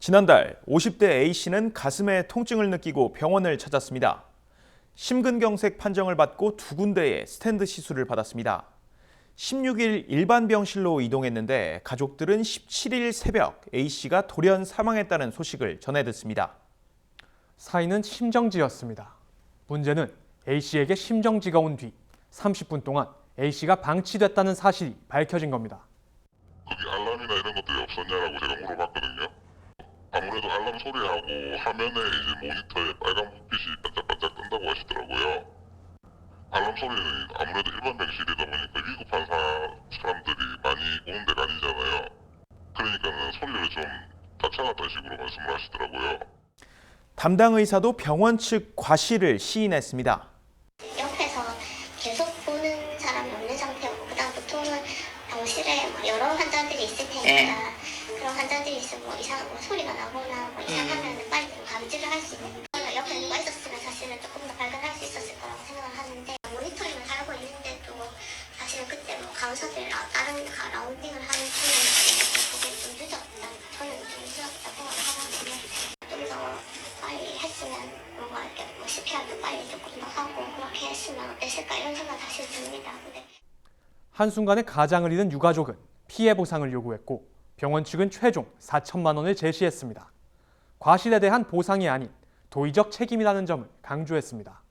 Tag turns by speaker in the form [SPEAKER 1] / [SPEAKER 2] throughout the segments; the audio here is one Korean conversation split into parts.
[SPEAKER 1] 지난달 50대 A씨는 가슴에 통증을 느끼고 병원을 찾았습니다. 심근경색 판정을 받고 두 군데의 스텐드 시술을 받았습니다. 16일 일반 병실로 이동했는데 가족들은 17일 새벽 A씨가 돌연 사망했다는 소식을 전해 듣습니다.
[SPEAKER 2] 사인은 심정지였습니다. 문제는 A씨에게 심정지가 온 뒤 30분 동안 A씨가 방치됐다는 사실이 밝혀진 겁니다.
[SPEAKER 3] 거기 알람이나 이런 것들이 없었냐라고 제가 물어봤거든요. 아무래도 알람 소리하고 화면에 이제 모니터에 빨간 불빛이 반짝반짝 뜬다고 하시더라고요. 알람 소리는 아무래도 일반 병실이다 보니까 위급한 사람들이 많이 오는 데가 아니잖아요. 그러니까는 소리를 좀 낮춰놨다는 식으로 말씀을 하시더라고요.
[SPEAKER 1] 담당 의사도 병원 측 과실을 시인했습니다.
[SPEAKER 4] 옆에서 계속 보는 사람이 없는 상태고, 그다음 보통은 병실에 여러 환자들이 있을 테니까 그런 환자들이 있으면 이상한 소리가 나거나 이상하면 빨리 감지를 할 수 있는, 옆에 누가 있었으면 사실은 조금 더 발견할 수 있었을 거라고 생각을 하는데, 모니터링을 달고 있는데도 사실은 그때 간호사들 다른 라운딩을 하는 중이니까 그게 좀 늦었다, 저는 좀 늦었다 생각을 하거든요. 좀 더 빨리 했으면 뭔가 이렇게 CPR도 빨리 조금 더 하고 그렇게 했으면 어땠을까 이런 생각 사실 듭니다. 근데
[SPEAKER 2] 한순간에 가장을 잃은 유가족은 피해 보상을 요구했고 병원 측은 최종 4천만 원을 제시했습니다. 과실에 대한 보상이 아닌 도의적 책임이라는 점을 강조했습니다.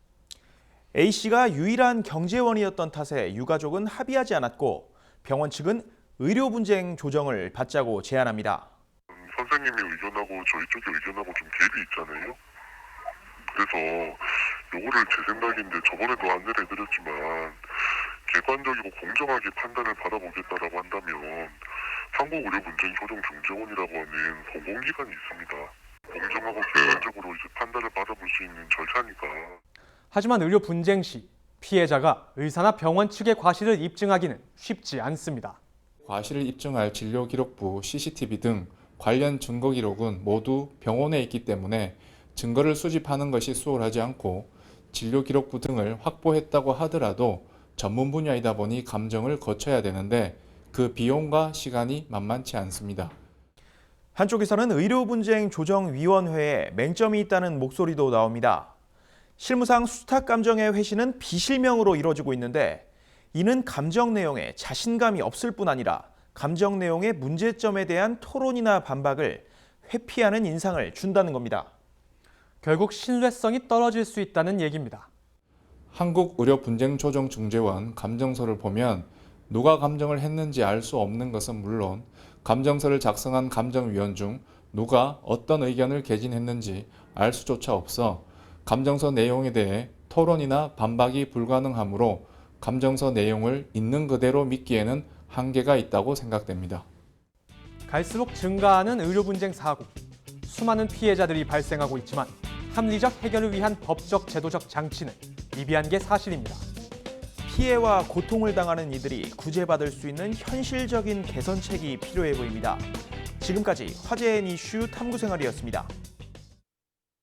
[SPEAKER 1] A씨가 유일한 경제원이었던 탓에 유가족은 합의하지 않았고 병원 측은 의료 분쟁 조정을 받자고 제안합니다.
[SPEAKER 3] 선생님의 의견하고 저희 쪽의 의견하고 좀 갭이 있잖아요. 그래서 요거를 제 생각인데 저번에도 안내를 해드렸지만 객관적이고 공정하게 판단을 받아보겠다라고 한다면 한국의료분쟁조정중재원이라고 하는 공공기관이 있습니다. 공정하고 객관적으로 이제 판단을 받아볼 수 있는 절차니까.
[SPEAKER 2] 하지만 의료 분쟁 시 피해자가 의사나 병원 측의 과실을 입증하기는 쉽지 않습니다.
[SPEAKER 5] 과실을 입증할 진료기록부, CCTV 등 관련 증거 기록은 모두 병원에 있기 때문에 증거를 수집하는 것이 수월하지 않고 진료기록부 등을 확보했다고 하더라도 전문 분야이다 보니 감정을 거쳐야 되는데 그 비용과 시간이 만만치 않습니다.
[SPEAKER 1] 한쪽에서는 의료분쟁조정위원회에 맹점이 있다는 목소리도 나옵니다. 실무상 수탁감정의 회신은 비실명으로 이뤄지고 있는데 이는 감정 내용에 자신감이 없을 뿐 아니라 감정 내용의 문제점에 대한 토론이나 반박을 회피하는 인상을 준다는 겁니다.
[SPEAKER 2] 결국 신뢰성이 떨어질 수 있다는 얘기입니다.
[SPEAKER 5] 한국의료분쟁조정중재원 감정서를 보면 누가 감정을 했는지 알 수 없는 것은 물론 감정서를 작성한 감정위원 중 누가 어떤 의견을 개진했는지 알 수조차 없어 감정서 내용에 대해 토론이나 반박이 불가능하므로 감정서 내용을 있는 그대로 믿기에는 한계가 있다고 생각됩니다.
[SPEAKER 2] 갈수록 증가하는 의료 분쟁 사고, 수많은 피해자들이 발생하고 있지만 합리적 해결을 위한 법적 제도적 장치는 미비한 게 사실입니다.
[SPEAKER 1] 피해와 고통을 당하는 이들이 구제받을 수 있는 현실적인 개선책이 필요해 보입니다. 지금까지 화제인 이슈 탐구생활이었습니다.